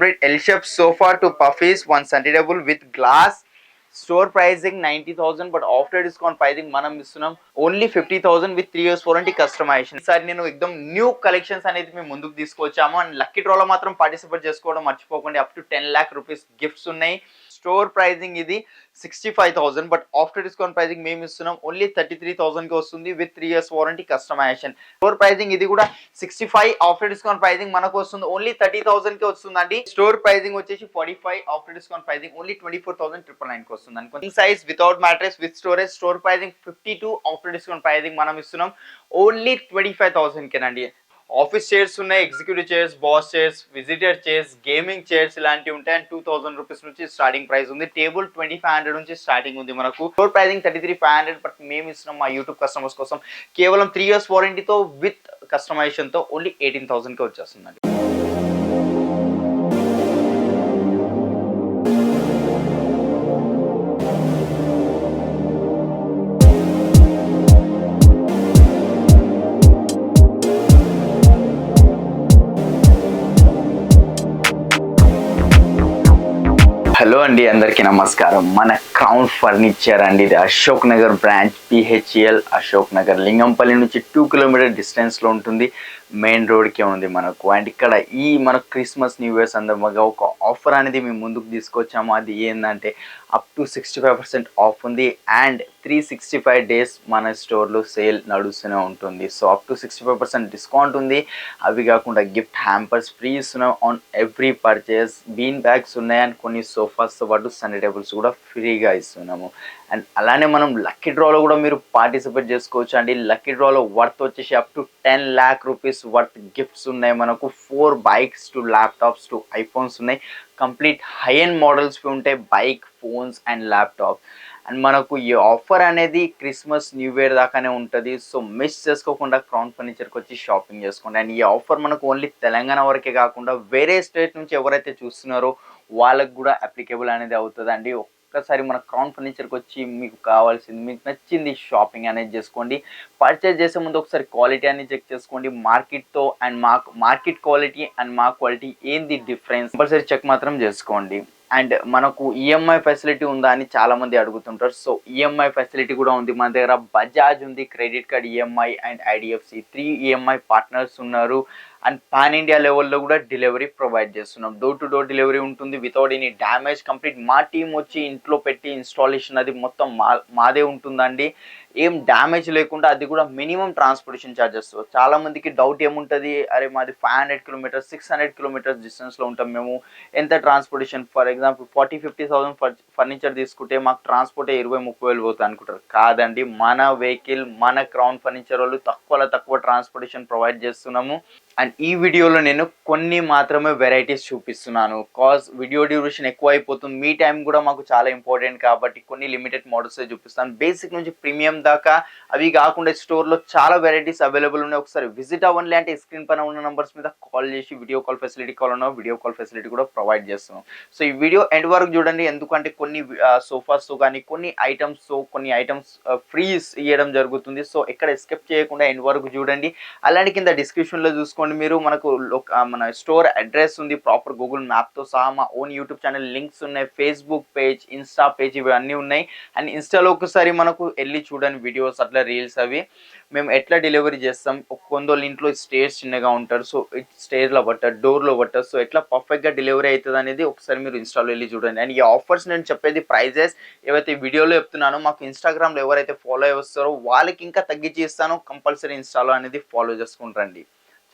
complete L-shaped sofa to puffies, one Sunday table with glass. Store pricing 90,000, but after discount pricing మనం ఇస్తున్నాం only 50,000 with 3 years warranty customisation. ఈసారి నేను ఎక్దమ్ new collections అనేది మేము ముందుకు తీసుకొచ్చాము. అండ్ లక్కీ డ్రాలో మాత్రం పార్టిసిపేట్ చేసుకోవడం మర్చిపోకండి. Up to 10 lakh rupees gifts ఉన్నాయి. స్టోర్ ప్రైజింగ్ ఇది 65,000, బట్ ఆఫ్టర్ డిస్కౌంట్ ప్రైజింగ్ మేము ఇస్తున్నాం ఓన్లీ 33,000 కి వస్తుంది with 3 years warranty customisation. Store pricing ఇది కూడా 65, ఆఫ్టర్ డిస్కౌంట్ ప్రైజింగ్ మనకు వస్తుంది ఓన్లీ 30,000 కి వస్తుందండి. స్టోర్ ప్రైజింగ్ వచ్చేసి 45, ఆఫ్టర్ డిస్కౌంట్ ప్రైజింగ్ ఓన్లీ 24,999 కి వస్తుంది అనుకోండి. Size without mattress with storage. Store pricing 52, after discount pricing మనం ఇస్తున్నాం ఓన్లీ 25,000 కేనండి. ఆఫీస్ చైర్స్ ఉన్నాయి, executive chairs, boss chairs, visitor chairs, gaming chairs ఇలాంటివి ఉంటాయి. అండ్ 2,000 రూపీస్ నుంచి స్టార్టింగ్ ప్రైస్ ఉంది. టేబుల్ 2,500 నుంచి స్టార్టింగ్ ఉంది మనకు. స్టోర్ ప్రైజింగ్ 33,500, బట్ మేము ఇస్తున్నాం మా యూట్యూబ్ కస్టమర్స్ కోసం కేవలం 3 years వారంటీతో విత్ కస్టమైజేషన్ తో ఓన్లీ 18,000 కి వచ్చేస్తుందండి. హలో అండి, అందరికీ నమస్కారం. మన క్రౌన్ ఫర్నిచర్ అండి, ఇది అశోక్ నగర్ బ్రాంచ్, PHEL అశోక్ నగర్, లింగంపల్లి నుంచి 2 kilometer డిస్టెన్స్లో ఉంటుంది. మెయిన్ రోడ్కే ఉంది మనకు. అండ్ ఇక్కడ మన క్రిస్మస్ న్యూ ఇయర్ సందర్భంగా ఒక ఆఫర్ అనేది మేము ముందుకు తీసుకొచ్చాము. అది ఏంటంటే అప్ టు 65% ఆఫ్ ఉంది. అండ్ 365 days మన స్టోర్లో సేల్ నడుస్తూనే ఉంటుంది. సో అప్ టు 65% డిస్కౌంట్ ఉంది. అవి కాకుండా గిఫ్ట్ హ్యాంపర్స్ ఫ్రీ ఇస్తున్నాం on every purchase. Been bags ఉన్నాయి. అండ్ కొన్ని సోఫాస్తో పాటు సండే టేబుల్స్ కూడా ఫ్రీగా ఇస్తున్నాము. అండ్ అలానే మనం లక్కీ డ్రాలో కూడా మీరు పార్టిసిపేట్ చేసుకోవచ్చు అండి. లక్కీ డ్రాలో వర్త్ వచ్చేసి up to 10 lakh rupees worth gifts ఉన్నాయి మనకు. 4 bikes, 2 laptops, 2 iPhones ఉన్నాయి. కంప్లీట్ హై ఎండ్ మోడల్స్ ఉంటాయి, bike, phones and laptop. And మనకు ఈ ఆఫర్ అనేది క్రిస్మస్ న్యూ ఇయర్ దాకానే ఉంటుంది. సో మిస్ చేసుకోకుండా క్రౌన్ ఫర్నిచర్కి వచ్చి షాపింగ్ చేసుకోండి. అండ్ ఈ ఆఫర్ మనకు ఓన్లీ తెలంగాణ వరకే కాకుండా వేరే స్టేట్ నుంచి ఎవరైతే చూస్తున్నారో వాళ్ళకు కూడా అప్లికేబుల్ అనేది అవుతుంది అండి. ఒక్కసారి మన క్రౌన్ ఫర్నిచర్కి వచ్చి మీకు కావాల్సింది, మీకు నచ్చింది షాపింగ్ అనేది చేసుకోండి. పర్చేజ్ చేసే ముందు ఒకసారి క్వాలిటీ అనేది చెక్ చేసుకోండి. మార్కెట్తో అండ్ మార్కెట్ క్వాలిటీ అండ్ మా క్వాలిటీ ఏంది డిఫరెన్స్ కంపల్సరీ చెక్ మాత్రం చేసుకోండి. అండ్ మనకు ఈఎంఐ ఫెసిలిటీ ఉందా అని చాలామంది అడుగుతుంటారు. సో ఈఎంఐ ఫెసిలిటీ కూడా ఉంది మన దగ్గర. బజాజ్ ఉంది, credit card EMI and IDFC 3 EMI partners ఉన్నారు. అండ్ పాన్ ఇండియా లెవెల్లో కూడా డెలివరీ ప్రొవైడ్ చేస్తున్నాం. డోర్ టు డోర్ డెలివరీ ఉంటుంది వితౌట్ ఎనీ డ్యామేజ్. కంప్లీట్ మా టీం వచ్చి ఇంట్లో పెట్టి ఇన్స్టాలేషన్ అది మొత్తం మాదే ఉంటుందండి. ఏం డ్యామేజ్ లేకుండా, అది కూడా మినిమం ట్రాన్స్పోర్టేషన్ ఛార్జెస్. చాలామందికి డౌట్ ఏముంటుంది, అరే మాది 500 kilometers 600 kilometers డిస్టెన్స్లో ఉంటాం మేము, ఎంత ట్రాన్స్పోర్టేషన్? ఫర్ ఎగ్జాంపుల్ 40-50,000 ఫర్నిచర్ తీసుకుంటే మాకు ట్రాన్స్పోర్టే 20-30 వేలు పోతుంది అనుకుంటారు. కాదండి, మన వెహికల్, మన క్రౌన్ ఫర్నిచర్ వాళ్ళు తక్కువ ట్రాన్స్పోర్టేషన్ ప్రొవైడ్ చేస్తున్నాము. అండ్ ఈ వీడియోలో నేను కొన్ని మాత్రమే వెరైటీస్ చూపిస్తున్నాను. కాజ్ వీడియో డ్యూరేషన్ ఎక్కువ అయిపోతుంది, మీ టైం కూడా మాకు చాలా ఇంపార్టెంట్ కాబట్టి కొన్ని లిమిటెడ్ మోడల్స్ చూపిస్తాను. బేసిక్ నుంచి ప్రీమియం దాకా. అవి కాకుండా స్టోర్లో చాలా వెరైటీస్ అవైలబుల్ ఉన్నాయి. ఒకసారి విజిట్ అవ్వండి. అంటే స్క్రీన్ పైన ఉన్న నెంబర్స్ మీద కాల్ చేసి వీడియో కాల్ ఫెసిలిటీ కావాలన్నా వీడియో కాల్ ఫెసిలిటీ కూడా ప్రొవైడ్ చేస్తున్నాం. సో ఈ వీడియో ఎండ్ వరకు చూడండి, ఎందుకంటే కొన్ని సోఫాస్తో కానీ కొన్ని ఐటమ్స్ ఫ్రీ ఇవ్వడం జరుగుతుంది. సో ఎక్కడ ఎస్కేప్ చేయకుండా ఎండ్ వరకు చూడండి. అలాంటి కింద డిస్క్రిప్షన్లో చూసుకోండి మీరు. మనకు మన స్టోర్ అడ్రస్ ఉంది, ప్రాపర్ గూగుల్ మ్యాప్తో సహా. మా ఓన్ యూట్యూబ్ ఛానల్ లింక్స్ ఉన్నాయి, ఫేస్బుక్ పేజ్, ఇన్స్టా పేజ్, ఇవి అన్నీ ఉన్నాయి. అండ్ ఇన్స్టాలో ఒకసారి మనకు వెళ్ళి చూడండి వీడియోస్, అట్లా రీల్స్ అవి మేము ఎట్లా డెలివరీ చేస్తాం. కొందరు ఇంట్లో స్టేజ్ చిన్నగా ఉంటారు, సో స్టేజ్లో పట్టారు, డోర్లో పట్టారు. సో ఎట్లా పర్ఫెక్ట్గా డెలివరీ అవుతుంది అనేది ఒకసారి మీరు ఇన్స్టాలో వెళ్ళి చూడండి. అండ్ ఈ ఆఫర్స్ నేను చెప్పేది ప్రైజెస్ ఏవైతే వీడియోలో చెప్తున్నానో, మాకు ఇన్స్టాగ్రామ్లో ఎవరైతే ఫాలో చేస్తారో వాళ్ళకి ఇంకా తగ్గించి ఇస్తాను. కంపల్సరీ ఇన్స్టాలో అనేది ఫాలో చేసుకుంటారండి.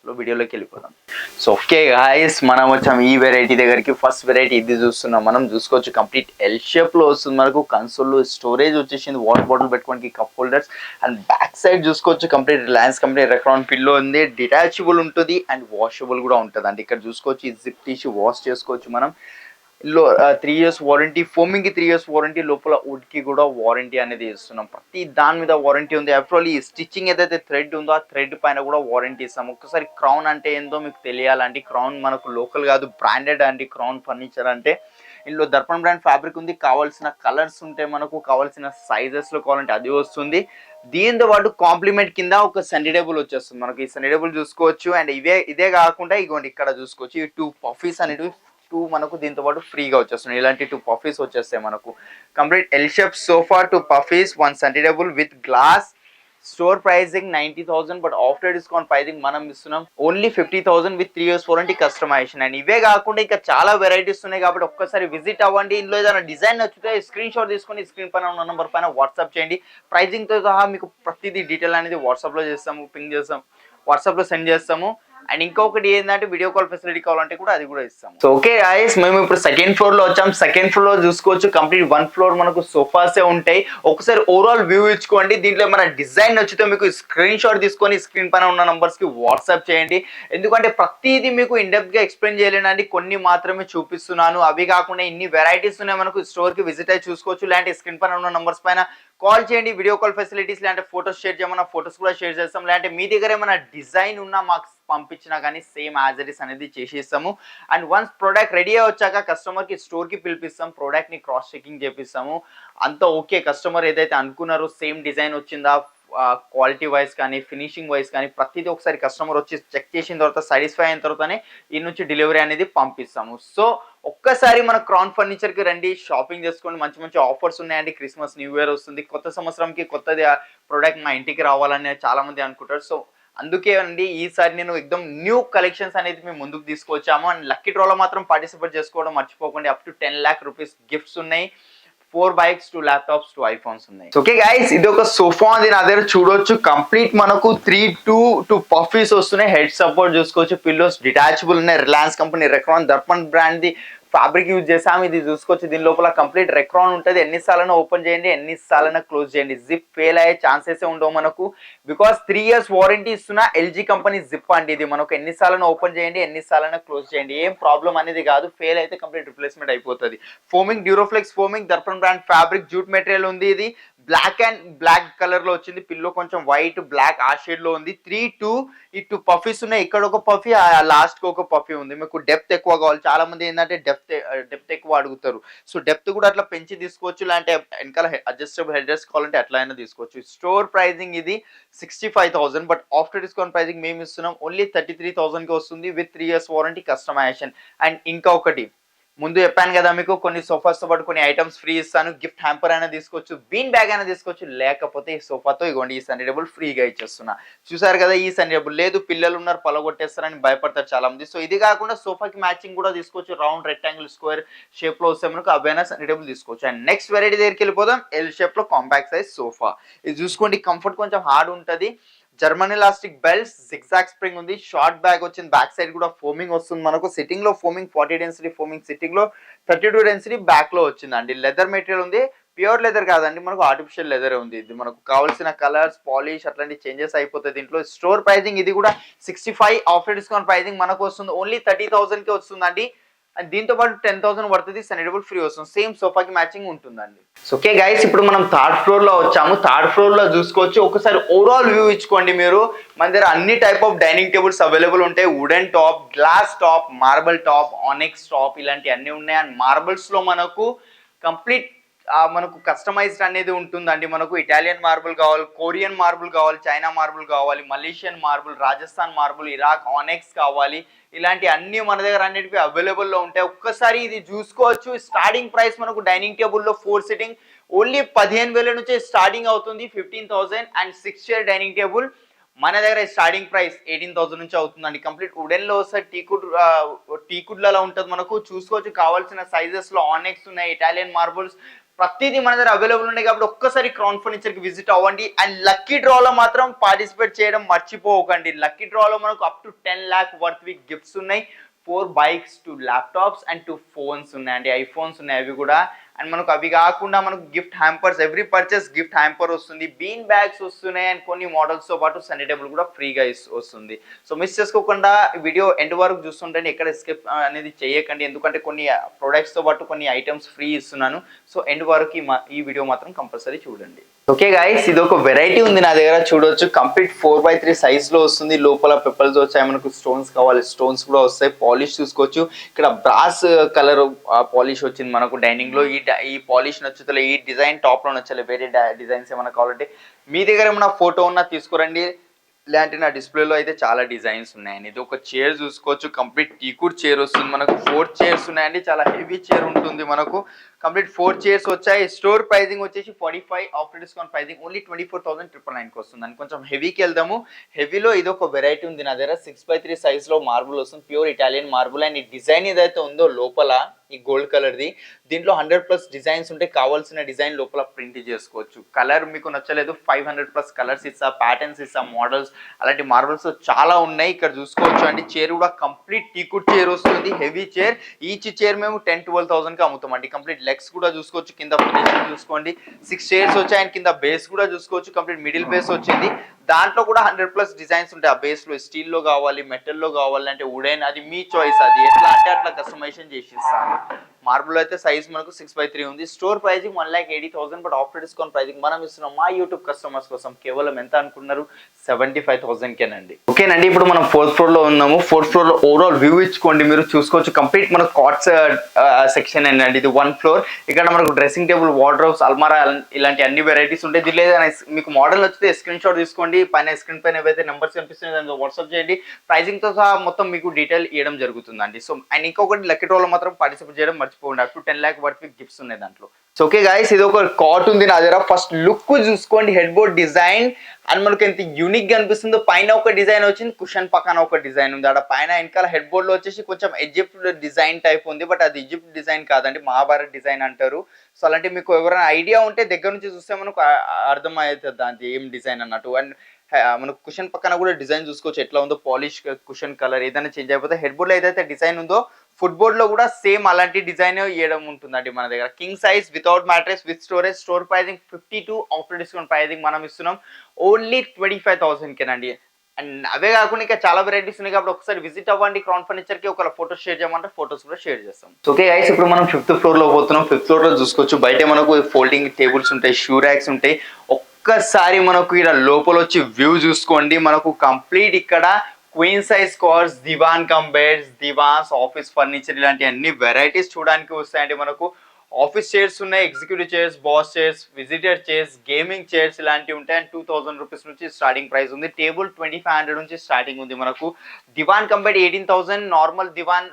చలో వీడియోలోకి వెళ్ళిపోదాం. సో ఓకే గాయ్స్, మనం వచ్చాం ఈ వెరైటీ దగ్గరికి. ఫస్ట్ వెరైటీ ఇది చూస్తున్నాం. మనం చూసుకోవచ్చు కంప్లీట్ ఎల్ షేప్లో వస్తుంది మనకు. కన్సోల్లో స్టోరేజ్ వచ్చేసింది, వాటర్ బాటిల్ పెట్టుకోవడానికి cup holders. And back side చూసుకోవచ్చు complete Reliance company Recron pillow ఉంది. డిటాచబుల్ ఉంటుంది అండ్ వాషబుల్ కూడా ఉంటుంది అండి. ఇక్కడ చూసుకోవచ్చు ఈ జిప్ తీసి వాష్ చేసుకోవచ్చు మనం. 3 years వారంటీ, ఫోమింగ్కి 3 years వారంటీ, లోపల వుడ్కి కూడా వారంటీ అనేది ఇస్తున్నాం. ప్రతి దాని మీద వారంటీ ఉంది. యాక్చువల్లీ ఈ స్టిచ్చింగ్ ఏదైతే థ్రెడ్ ఉందో ఆ థ్రెడ్ పైన కూడా వారంటీ ఇస్తాం. ఒక్కసారి క్రౌన్ అంటే ఏందో మీకు తెలియాలంటే, క్రౌన్ మనకు లోకల్ కాదు, బ్రాండెడ్ అండి. క్రౌన్ ఫర్నిచర్ అంటే ఇందులో దర్పణ్ బ్రాండ్ ఫ్యాబ్రిక్ ఉంది. కావాల్సిన కలర్స్ ఉంటాయి, మనకు కావాల్సిన సైజెస్లో కావాలంటే అది వస్తుంది. దీంతో పాటు కాంప్లిమెంట్ కింద ఒక సండే టేబుల్ వచ్చేస్తుంది మనకి. ఈ సండే టేబుల్ చూసుకోవచ్చు. అండ్ ఇదే కాకుండా ఇగోండి ఇక్కడ చూసుకోవచ్చు ఈ 2 పఫీస్ అనేవి టూ మనకు దీంతో పాటు ఫ్రీగా వచ్చేస్తున్నాయి. ఇలాంటి 2 పఫీస్ వచ్చేస్తాయి మనకు. Complete L shape sofa 2 puffies 1 centre table with glass. Store pricing 90,000 but after discount pricing మనం ఇస్తున్నాం only 50,000 with 3 years warranty customisation. And ఇవే కాకుండా ఇంకా చాలా వెరైటీస్ ఉన్నాయి కాబట్టి ఒక్కసారి విజిట్ అవ్వండి. ఇందులో ఏదైనా డిజైన్ నచ్చితే స్క్రీన్ షాట్ తీసుకొని స్క్రీన్ పైన ఉన్న నెంబర్ పైన వాట్సాప్ చేయండి. ప్రైజింగ్తో సహా మీకు ప్రతిదీ డీటెయిల్ అనేది వాట్సాప్లో చేస్తాము, పింగ్ చేస్తాం, వాట్సాప్లో సెండ్ చేస్తాము. అండ్ ఇంకొకటి ఏంటంటే వీడియో కాల్ ఫెసిలిటీ కావాలంటే కూడా అది కూడా ఇస్తాం. సో ఓకే గాయ్స్, మేము ఇప్పుడు సెకండ్ ఫ్లోర్ లో వచ్చాం. సెకండ్ ఫ్లోర్ లో చూసుకోవచ్చు కంప్లీట్ 1 floor మనకు సోఫాసే ఉంటాయి. ఒకసారి ఓవరాల్ వ్యూ ఇచ్చుకోండి. దీంట్లో మన డిజైన్ నచ్చితే మీకు స్క్రీన్ షాట్ తీసుకొని స్క్రీన్ పైన ఉన్న నంబర్స్ కి వాట్సాప్ చేయండి. ఎందుకంటే ప్రతిదీ మీకు ఇన్ డెప్త్ గా ఎక్స్ప్లెయిన్ చేయలేనండి, కొన్ని మాత్రమే చూపిస్తున్నాను. అవి కాకుండా ఇన్ని వెరైటీస్ ఉన్నాయి మనకు. స్టోర్ కి విజిట్ అయ్యి చూసుకోవచ్చు, లేదంటే స్క్రీన్ పైన ఉన్న నంబర్స్ పైన కాల్ చేయండి. వీడియో కాల్ ఫెసిలిటీస్ లేదంటే ఫోటోస్ షేర్ చేయమన్నా ఫోటోస్ కూడా షేర్ చేస్తాం. లేదంటే మీ దగ్గర ఏమైనా డిజైన్ ఉన్నా మాకు పంపించినా కానీ సేమ్ యాజ్ ఇట్ ఇస్ అనేది చేసేస్తాము. అండ్ వన్స్ ప్రోడక్ట్ రెడీ వచ్చాక కస్టమర్కి స్టోర్కి పిలిపిస్తాం, ప్రోడక్ట్ని క్రాస్ చెకింగ్ చేపిస్తాము. అంతా ఓకే, కస్టమర్ ఏదైతే అనుకున్నారో సేమ్ డిజైన్ వచ్చిందా, క్వాలిటీ వైజ్ కానీ ఫినిషింగ్ వైజ్ కానీ ప్రతిదీ ఒకసారి కస్టమర్ వచ్చి చెక్ చేసిన తర్వాత సాటిస్ఫై అయిన తర్వాతనే ఈ నుంచి డెలివరీ అనేది పంపిస్తాము. సో ఒక్కసారి మన క్రౌన్ ఫర్నిచర్కి రండి, షాపింగ్ చేసుకోండి. మంచి మంచి ఆఫర్స్ ఉన్నాయండి. క్రిస్మస్ న్యూ ఇయర్ వస్తుంది, కొత్త సంవత్సరంకి కొత్తది ప్రోడక్ట్ మా ఇంటికి రావాలని చాలా మంది అనుకుంటారు. సో అందుకే అండి ఈసారి నేను ఎక్దమ్ న్యూ కలెక్షన్స్ అనేది మేము ముందుకు తీసుకొచ్చాము. అండ్ లక్కీ డ్రాలో మాత్రం పార్టిసిపేట్ చేసుకోవడం మర్చిపోకండి. Up to 10 lakh rupees gifts ఉన్నాయి. 4 bikes, 2 laptops, 2 iPhones ఉన్నాయి. ఓకే గైస్, ఇది ఒక సోఫా ఉంది నా దగ్గర చూడొచ్చు. కంప్లీట్ మనకు 2 పఫీస్ వస్తున్నాయి. హెడ్ సపోర్ట్ చూసుకోవచ్చు, పిల్లోస్ డిటాచబుల్ ఉన్నాయి. Reliance company Recron Darpan brand the fabric use చేసాము. ఇది చూసుకోవచ్చు, దీని లోపల కంప్లీట్ రెక్రాన్ ఉంటుంది. ఎన్నిసార్లు ఓపెన్ చేయండి, ఎన్నిసార్లు క్లోజ్ చేయండి, జిప్ ఫెయిల్ అయ్యే ఛాన్సెస్ ఉండవు మనకు. బికాస్ 3 years వారంటీ ఇస్తున్న ఎల్జీ కంపెనీ జిప్ అండి ఇది. మనకు ఎన్నిసార్లు ఓపెన్ చేయండి, ఎన్నిసార్లు క్లోజ్ చేయండి, ఏం ప్రాబ్లం అనేది కాదు. ఫెయిల్ అయితే కంప్లీట్ రిప్లేస్మెంట్ అయిపోతుంది. Foaming Duroflex foaming Darpan brand fabric jute material ఉంది. ఇది బ్లాక్ కలర్ లో వచ్చింది. పిల్లో కొంచెం వైట్ బ్లాక్ ఆ షేడ్ లో ఉంది. 2 పఫీస్ ఉన్నాయి. ఇక్కడ ఒక పఫీ, లాస్ట్ కి ఒక పఫీ ఉంది. మీకు డెప్త్ ఎక్కువ కావాలి, చాలా మంది ఏంటంటే డెప్త్ ఎక్కువ అడుగుతారు. సో డెప్త్ కూడా అట్లా పెంచి తీసుకోవచ్చు, లేదంటే వెనకాల అడ్జస్టబుల్ హెడ్ రెస్ట్ కావాలంటే అట్లా అయినా తీసుకోవచ్చు. స్టోర్ ప్రైజింగ్ ఇది 65,000 బట్ ఆఫ్టర్ డిస్కౌంట్ ప్రైజింగ్ మేము ఇస్తున్నాం ఓన్లీ 33,000 కి వస్తుంది with 3 years warranty customisation. And ఇంకా ఒకటి ముందు చెప్పాను కదా మీకు, కొన్ని సోఫాస్ తో పాటు కొన్ని ఐటమ్స్ ఫ్రీ ఇస్తాను. గిఫ్ట్ హ్యాంపర్ అయినా తీసుకోవచ్చు, బీన్ బ్యాగ్ అయినా తీసుకోవచ్చు, లేకపోతే ఈ సోఫాతో ఇగోండి ఈ సన్నీ టేబుల్ ఫ్రీగా ఇచ్చేస్తున్నా. చూసారు కదా, ఈ సన్నీ టేబుల్ లేదు పిల్లలు ఉన్నారు పలగొట్టేస్తారని భయపడతారు చాలా మంది. సో ఇది కాకుండా సోఫాకి మ్యాచింగ్ కూడా తీసుకోవచ్చు. రౌండ్ రెక్టాంగిల్ స్క్వేర్ షేప్ లో వస్తే మనకు అవైనా సన్నీ టేబుల్ తీసుకోవచ్చు. అండ్ నెక్స్ట్ వెరైటీ దగ్గరికి వెళ్ళిపోదాం. ఎల్ షేప్ లో కాంపాక్ట్ సైజ్ సోఫా. ఇది చూసుకోండి, కంఫర్ట్ కొంచెం హార్డ్ ఉంటుంది. German elastic belts, zigzag spring ఉంది, షార్ట్ బ్యాగ్ వచ్చింది, బ్యాక్ సైడ్ కూడా ఫోమింగ్ వస్తుంది మనకు. సిట్టింగ్ లో ఫోమింగ్ 40 డెన్సిటీ ఫోమింగ్, సిట్టింగ్ లో 32 డెన్సిటీ బ్యాక్ లో వచ్చిందండి. లెదర్ మెటీరియల్ ఉంది, ప్యూర్ లెదర్ కాదండి, మనకు ఆర్టిఫిషియల్ లెదర్ ఉంది. ఇది మనకు కావాల్సిన కలర్స్ పాలిష్ అట్లాంటి చేంజెస్ అయిపోతాయి దీంట్లో. స్టోర్ ప్రైజింగ్ ఇది కూడా 65, ఆఫ్టర్ డిస్కౌంట్ ప్రైజింగ్ మనకు వస్తుంది ఓన్లీ 30,000 కి వస్తుందండి. అండ్ దీంతో పాటు 10,000 పడుతుంది, సన్నీ టేబుల్ ఫ్రీ వస్తుంది. సేమ్ సోఫాకి మ్యాచింగ్ ఉంటుందండి. ఓకే గైస్, ఇప్పుడు మనం థర్డ్ ఫ్లోర్ లో వచ్చాము. థర్డ్ ఫ్లోర్ లో చూసుకోవచ్చు, ఒకసారి ఓవరాల్ వ్యూ ఇచ్చుకోండి మీరు. మన దగ్గర అన్ని type of dining tables available ఉంటాయి. Wooden top, glass top, marble top, onyx top ఇలాంటి అన్ని ఉన్నాయి. అండ్ మార్బల్స్ లో మనకు కంప్లీట్ మనకు కస్టమైజ్డ్ అనేది ఉంటుందండి. మనకు ఇటాలియన్ మార్బుల్ కావాలి, కొరియన్ మార్బుల్ కావాలి, చైనా మార్బుల్ కావాలి, Malaysian marble, Rajasthan marble, Iraq onyx కావాలి, ఇలాంటి అన్ని మన దగ్గర అన్నిటికీ అవైలబుల్లో ఉంటాయి. ఒక్కసారి ఇది చూసుకోవచ్చు. స్టార్టింగ్ ప్రైస్ మనకు డైనింగ్ టేబుల్లో 4 సిట్టింగ్ ఓన్లీ 15,000 నుంచి స్టార్టింగ్ అవుతుంది, 15,000. అండ్ 6 chair డైనింగ్ టేబుల్ మన దగ్గర స్టార్టింగ్ ప్రైస్ 18,000 నుంచి అవుతుందండి. కంప్లీట్ వుడెన్ లో వస్తే టీకుడ్లలో ఉంటుంది మనకు. చూసుకోవచ్చు, కావాల్సిన సైజెస్ లో ఆనెక్స్ ఉన్నాయి, ఇటాలియన్ మార్బుల్స్ ప్రతిదీ మన దగ్గర అవైలబుల్ ఉన్నాయి. కాబట్టి ఒక్కసారి క్రౌన్ ఫర్నిచర్ కి విజిట్ అవ్వండి. అండ్ లక్కీ డ్రాలో మాత్రం పార్టిసిపేట్ చేయడం మర్చిపోకండి. లక్కీ డ్రాలో మనకు up to 10 lakh worth gifts ఉన్నాయి. 4 bikes, 2 laptops అండ్ 2 phones ఉన్నాయండి, ఐఫోన్స్ ఉన్నాయి అవి కూడా. అండ్ మనకు అవి కాకుండా మనకు gift hampers, every purchase gift hamper వస్తుంది, బీన్ బ్యాగ్స్ వస్తున్నాయి. అండ్ కొన్ని మోడల్స్ తో పాటు సన్నీ టేబుల్ కూడా ఫ్రీగా వస్తుంది. సో మిస్ చేసుకోకుండా వీడియో ఎండ్ వరకు చూస్తుంటండి, ఎక్కడ స్కిప్ అనేది చేయకండి. ఎందుకంటే కొన్ని ప్రొడక్ట్స్ తో పాటు కొన్ని ఐటమ్స్ ఫ్రీ ఇస్తున్నాను. సో ఎండ్ వరకు ఈ వీడియో మాత్రం కంపల్సరీ చూడండి. ఓకే గైస్, ఇది ఒక వెరైటీ ఉంది నా దగ్గర చూడొచ్చు. కంప్లీట్ 4x3 సైజ్ లో వస్తుంది. లోపల పెప్పల్స్ వచ్చాయి, మనకు స్టోన్స్ కావాలి స్టోన్స్ కూడా వస్తాయి. పాలిష్ చూసుకోవచ్చు, ఇక్కడ బ్రాస్ కలర్ పాలిష్ వచ్చింది మనకు. డైనింగ్ లో ఈ పాలిష్ నచ్చుతలే, ఈ డిజైన్ టాప్ లో నచ్చలే, వేరే డిజైన్స్ ఏమైనా కావాలంటే మీ దగ్గర ఏమైనా ఫోటో ఉన్నా తీసుకురండి, ఇలాంటి నా డిస్ప్లేలో అయితే చాలా డిజైన్స్ ఉన్నాయండి. ఇది ఒక చైర్ చూసుకోవచ్చు, కంప్లీట్ టీకుడ్ చైర్ వస్తుంది మనకు. 4 చైర్స్ ఉన్నాయండి, చాలా హెవీ చైర్ ఉంటుంది మనకు. కంప్లీట్ 4 చైర్స్ వచ్చాయి. స్టోర్ ప్రైజింగ్ వచ్చేసి 45, ఆఫ్టర్ డిస్కౌంట్ ప్రైజింగ్ ఓన్లీ 24,999కి వస్తుందండి. కొంచెం హెవీకి వెళ్దాము. హెవీలో ఇది ఒక వెరైటీ ఉంది నా దగ్గర. 6x3 సైజ్లో మార్బుల్ వస్తుంది, ప్యూర్ ఇటాలియన్ మార్బుల్. అండ్ ఈ డిజైన్ ఏదైతే ఉందో లోపల ఈ గోల్డ్ కలర్ది, దీంట్లో 100+ డిజైన్స్ ఉంటాయి. కావాల్సిన డిజైన్ లోపల ప్రింట్ చేసుకోవచ్చు. కలర్ మీకు నచ్చలేదు 500+ కలర్స్ ఇస్తా, ప్యాటర్న్స్ ఇస్తా, మోడల్స్ అలాంటి మార్బల్స్ చాలా ఉన్నాయి. ఇక్కడ చూసుకోవచ్చు అండి. చైర్ కూడా కంప్లీట్ టీకుడ్ చైర్ వస్తుంది, హెవీ చైర్. ఈచ్ చైర్ మేము 10-12,000కి అమ్ముతామండి. కంప్లీట్ లెగ్స్ కూడా చూసుకోవచ్చు, కింద ఫినిషింగ్ చూసుకోండి. 6 చైర్స్ వచ్చాయి అండ్ కింద బేస్ కూడా చూసుకోవచ్చు, కంప్లీట్ మిడిల్ బేస్ వచ్చింది. దాంట్లో కూడా 100+ డిజైన్స్ ఉంటాయి. ఆ బేస్లో స్టీల్లో కావాలి, మెటల్లో కావాలి, అంటే వుడెన్, అది మీ చాయిస్. అది ఎట్లా అంటే అట్లా కస్టమైజేషన్ చేసి ఇస్తాను. మార్బుల్ అయితే సైజ్ మనకు 6x3 ఉంది. Store pricing 1,80,000, but after discount pricing మనం ఇస్తున్నాం మా యూట్యూబ్ కస్టమర్స్ కోసం కేవలం ఎంత అనుకున్నారు, 75,000కేనండి. ఓకేనండి, ఇప్పుడు మనం 4th ఫ్లోర్లో ఉన్నాము. 4th ఫ్లోర్లో ఓవరాల్ వ్యూ ఇచ్చుకోండి, మీరు చూసుకోవచ్చు. కంప్లీట్ మనకు కాట్స్ సెక్షన్ అండి. ఇది 1 ఫ్లోర్. ఇక్కడ మనకు డ్రెస్సింగ్ టేబుల్, వార్డ్రోబ్స్, అల్మారా ఇలాంటి అన్ని వెరైటీస్ ఉంటాయి. దీనిలో ఏదైనా మీకు మోడల్ వచ్చితే స్క్రీన్ షాట్ తీసుకోండి. పైన స్క్రీన్ పైన ఏవైతే నెంబర్స్ కనిపిస్తున్నాయో దాంట్లో వాట్సాప్ చేయండి. ప్రైజింగ్తో సహా మొత్తం మీకు డీటెయిల్ ఇవ్వడం జరుగుతుందండి. సో అండ్ ఇంకొకటి లక్కీ డ్రాలో మాత్రం పార్టిసిపేట్ చేయడం మర్చిపోండి. Up to 10 lakh worth gifts ఉన్నాయి దాంట్లో. సో ఓకే గైస్, ఇది ఒక కాట్ ఉంది నా దగ్గర. ఫస్ట్ లుక్ చూసుకోండి, హెడ్ బోర్డ్ డిజైన్ అండ్ మనకు ఎంత యూనిక్ గా అనిపిస్తుందో. పైన ఒక డిజైన్ వచ్చింది, కుషన్ పక్కన ఒక డిజైన్ ఉంది. అక్కడ పైన వెనకాల హెడ్ బోర్డ్ లో వచ్చేసి కొంచెం ఈజిప్ట్ డిజైన్ టైప్ ఉంది, బట్ అది ఈజిప్ట్ డిజైన్ కాదండి, మహాభారత్ డిజైన్ అంటారు. సో అలాంటి మీకు ఎవరైనా ఐడియా ఉంటే దగ్గర నుంచి చూస్తే మనకు అర్థమవుతుంది దాని ఏం డిజైన్ అన్నట్టు. అండ్ మనకు కుషన్ పక్కన కూడా డిజైన్ చూసుకోవచ్చు ఎట్లా ఉందో. పాలిష్ కుషన్ కలర్ ఏదైనా చేంజ్ అయిపోతే. హెడ్ బోర్డ్ లో ఏదైతే డిజైన్ ఉందో ఫుట్బోర్డ్ లో కూడా సేమ్ అలాంటి డిజైన్ ఇవ్వడం ఉంటుందండి మన దగ్గర. King size without mattress with storage. Store pricing 52, after discount pricing మనం ఇస్తున్నాం ఓన్లీ 25,000కేనండి. అండ్ అవే కాకుండా ఇంకా చాలా వెరైటీస్ ఉన్నాయి కాబట్టి ఒకసారి విజిట్ అవ్వండి క్రౌన్ ఫర్నిచర్ కి. ఒక ఫోటోస్ షేర్ చేయమంటే ఫోటోస్ కూడా షేర్ చేస్తాం. ఓకే గైస్, ఇప్పుడు మనం 5th ఫ్లోర్ లో పోతున్నాం. 5th ఫ్లోర్ లో చూసుకోవచ్చు, బయట మనకు ఫోల్డింగ్ టేబుల్స్ ఉంటాయి, షూ ర్యాక్స్ ఉంటాయి. ఒక్కసారి మనకు ఇక్కడ లోపల వచ్చి వ్యూ చూసుకోండి. మనకు కంప్లీట్ ఇక్కడ queen size cots, divan cum beds, divans, office furniture ఇలాంటి అన్ని వెరైటీస్ చూడడానికి వస్తాయండి. మనకు ఆఫీస్ చైర్స్ ఉన్నాయి, executive chairs, boss chairs, visitor chairs, gaming chairs ఇలాంటివి ఉంటాయి. అండ్ 2,000 రూపీస్ నుంచి స్టార్టింగ్ ప్రైస్ ఉంది. టేబుల్ 2,500 నుంచి స్టార్టింగ్ ఉంది మనకు. దివాన్ కంబెడ్ 18,000, నార్మల్ దివాన్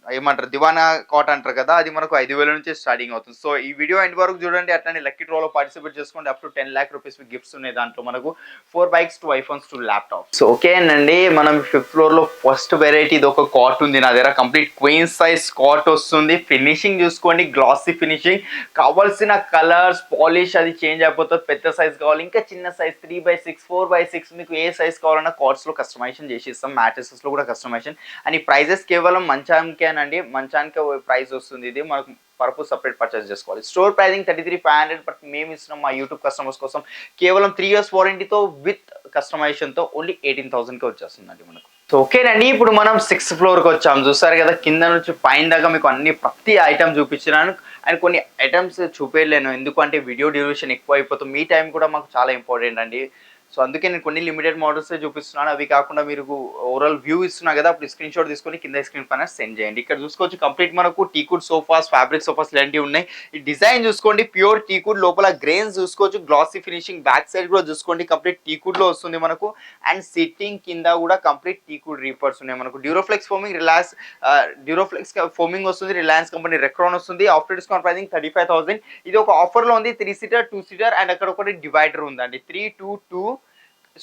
ఏమంటారు దివానా కాట్ అంటారు కదా, అది మనకు 5,000 నుంచి స్టార్టింగ్ అవుతుంది. సో ఈ వీడియో ఎండ్ వరకు చూడండి. అట్లనే లక్కీ డ్రాలో పార్టిసిపేట్ చేసుకోండి. Up to 10 lakh rupees gifts ఉన్నాయి దాంట్లో మనకు. 4 bikes, 2 iPhones, 2 laptops. So okay అండి, మనం 5th ఫ్లోర్ లో ఫస్ట్ వెరైటీ ఇది ఒక కాట్ ఉంది నా దగ్గర. కంప్లీట్ క్వీన్ సైజ్ కాట్ వస్తుంది. ఫినిషింగ్ చూసుకోండి, గ్లాసీ ఫినిషింగ్. కావాల్సిన కలర్స్, పాలిష్ అది చేంజ్ అయిపోతుంది. పెద్ద సైజ్ కావాలి, ఇంకా చిన్న సైజ్ 3x6, 4x6 మీకు ఏ సైజ్ కావాలన్నా కార్డ్స్ లో కస్టమైజేషన్ చేసి ఇస్తాం. మ్యాట్రెసెస్ లో కూడా కస్టమైజేషన్. అండ్ ఈ ప్రైజెస్ కేవలం మంచానికే అండి, మంచానికి ప్రైస్ వస్తుంది. ఇది మనకు పర్పస్ సపరేట్ పర్చేస్ చేసుకోవాలి. స్టోర్ ప్రైజింగ్ 33,500, బట్ మేము ఇస్తున్నాం మా యూట్యూబ్ కస్టమర్స్ కోసం కేవలం 3 years వారంటీతో విత్ కస్టమైజేషన్తో ఓన్లీ 18,000కి వచ్చేస్తుందండి మనకు. సో ఓకేనండి, ఇప్పుడు మనం 6th ఫ్లోర్కి వచ్చాము. చూస్తారు కదా, కింద నుంచి పైన దాకా మీకు ప్రతి ఐటమ్ చూపించినాను. అండ్ కొన్ని ఐటమ్స్ చూపించలేను ఎందుకంటే వీడియో డ్యూరేషన్ ఎక్కువ అయిపోతుంది. మీ టైం కూడా మాకు చాలా ఇంపార్టెంట్ అండి. సో అందుకే నేను కొన్ని లిమిటెడ్ మోడల్స్ చూపిస్తున్నాను. అవి కాకుండా మీరు ఓవరాల్ వ్యూ ఇస్తున్నా కదా, అప్పుడు స్క్రీన్ షాట్ తీసుకొని కింద స్క్రీన్ పైన సెండ్ చేయండి. ఇక్కడ చూసుకోవచ్చు కంప్లీట్ మనకు టీకుడ్ సోఫాస్, ఫ్యాబ్రిక్ సోఫాస్ ఇలాంటివి ఉన్నాయి. ఈ డిజైన్ చూసుకోండి, ప్యూర్ టీకుడ్. లోపల గ్రెయిన్స్ చూసుకోవచ్చు, గ్లాసీ ఫినిషింగ్. బ్యాక్ సైడ్ కూడా చూసుకోండి, కంప్లీట్ టీకుడ్ లో వస్తుంది మనకు. అండ్ సిట్టింగ్ కింద కూడా కంప్లీట్ టీకుడ్ రీపర్స్ ఉన్నాయి మనకు. డ్యూరోఫ్లెక్స్ ఫోమింగ్, డ్యూరోఫ్లెక్స్ ఫోమింగ్ వస్తుంది. రిలయన్స్ కంపెనీ రెక్రాన్ వస్తుంది. After discount pricing 35,000. ఇది ఒక ఆఫర్ లో ఉంది. 3 seater, 2 seater అండ్ అక్కడ ఒకటి డివైడర్ ఉందండి. 322.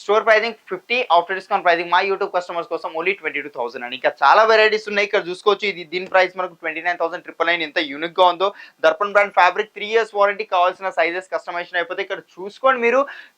Store pricing 50, after discount pricing మా యూట్యూబ్ కస్టమర్స్ కోసం ఓన్లీ 22,000 అని. ఇంకా చాలా వెరైటీస్ ఉన్నాయి. ఇక్కడ చూసుకోవచ్చు, ఇది దీని ప్రైస్ మనకు 29,999. ఎంత యూనిక్ గా ఉందో. Darpan brand fabric, 3 years warranty. కావాల్సిన సైజెస్ కస్టమైజేషన్ అయిపోతే ఇక్కడ చూసుకోండి.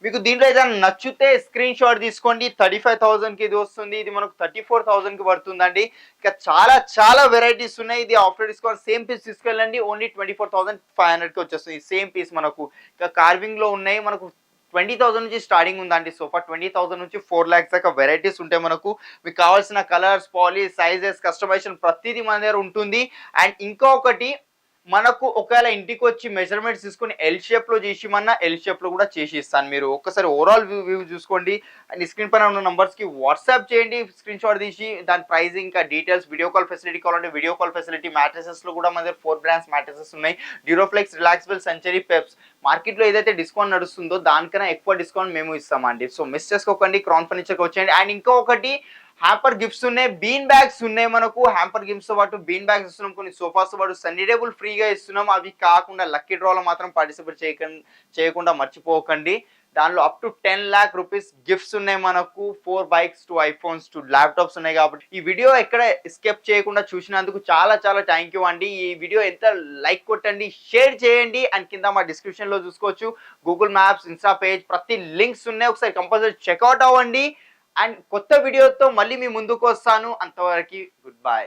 మీకు దీంట్లో ఏదైనా నచ్చితే స్క్రీన్ షాట్ తీసుకోండి. 35,000కి ఇది వస్తుంది. ఇది మనకు 34,000కి పడుతుందండి. ఇంకా చాలా చాలా వెరైటీస్ ఉన్నాయి. ఇది ఆఫ్టర్ డిస్కౌంట్ సేమ్ పీస్ తీసుకెళ్ళండి, ఓన్లీ 24,500కి వచ్చేస్తుంది సేమ్ పీస్ మనకు. ఇంకా కార్వింగ్ లో ఉన్నాయి మనకు. 20,000 నుంచి స్టార్టింగ్ ఉందండి సోఫా. 20,000 నుంచి 4 lakhs దాకా వెరైటీస్ ఉంటాయి మనకు. మీకు కావాల్సిన కలర్స్, పాలిష్, సైజెస్, కస్టమైజేషన్ ప్రతిదీ మన దగ్గర ఉంటుంది. అండ్ ఇంకొకటి, మనకు ఒకవేళ ఇంటికి వచ్చి మెజర్మెంట్స్ తీసుకొని ఎల్ షేప్లో చేసిమన్నా ఎల్ షేప్లో కూడా చేసి ఇస్తాను. మీరు ఒక్కసారి ఓవరాల్ వ్యూ చూసుకోండి అండ్ స్క్రీన్ పైన ఉన్న నంబర్స్కి వాట్సాప్ చేయండి, స్క్రీన్ షాట్ తీసి దాని ప్రైస్ ఇంకా డీటెయిల్స్, వీడియో కాల్ ఫెసిలిటీ కావాలంటే వీడియో కాల్ ఫెసిలిటీ. మ్యాట్రసెస్లో కూడా మన దగ్గర 4 బ్రాండ్స్ మ్యాట్రసెస్ ఉన్నాయి. Duroflex, Relaxible, Century, Peps. మార్కెట్లో ఏదైతే డిస్కౌంట్ నడుస్తుందో దానికన్నా ఎక్కువ డిస్కౌంట్ మేము ఇస్తామండి. సో మిస్ చేసుకోకండి, క్రౌన్ ఫర్నిచర్కి వచ్చేయండి. అండ్ ఇంకొకటి హ్యాంపర్ గిఫ్ట్స్ ఉన్నాయి, బీన్ బ్యాగ్స్ ఉన్నాయి. మనకు హ్యాంపర్ గిఫ్ట్స్ తో పాటు బీన్ బ్యాగ్స్ ఇస్తున్నాం, కొన్ని సోఫాస్ తో పాటు సన్నీ టేబుల్ ఫ్రీగా ఇస్తున్నాం. అవి కాకుండా లక్కీ డ్రాలో మాత్రం పార్టిసిపేట్ చేయకుండా మర్చిపోకండి. దానిలో up to 10 lakh rupees gifts ఉన్నాయి. మనకు 4 బైక్స్, 2 ఐఫోన్స్, 2 ల్యాప్టాప్స్ ఉన్నాయి. కాబట్టి ఈ వీడియో ఎక్కడ ఎస్కేప్ చేయకుండా చూసినందుకు చాలా చాలా థ్యాంక్ యూ అండి. ఈ వీడియో ఎంత లైక్ కొట్టండి, షేర్ చేయండి అండ్ కింద మా డిస్క్రిప్షన్ లో చూసుకోవచ్చు గూగుల్ మ్యాప్స్, ఇన్స్టా పేజ్, ప్రతి లింక్స్ ఉన్నాయి. ఒకసారి కంపల్సరీ చెక్అవుట్ అవ్వండి. అండ్ కొత్త వీడియోతో మళ్ళీ మీ ముందుకు వస్తాను. అంతవరకు గుడ్ బై.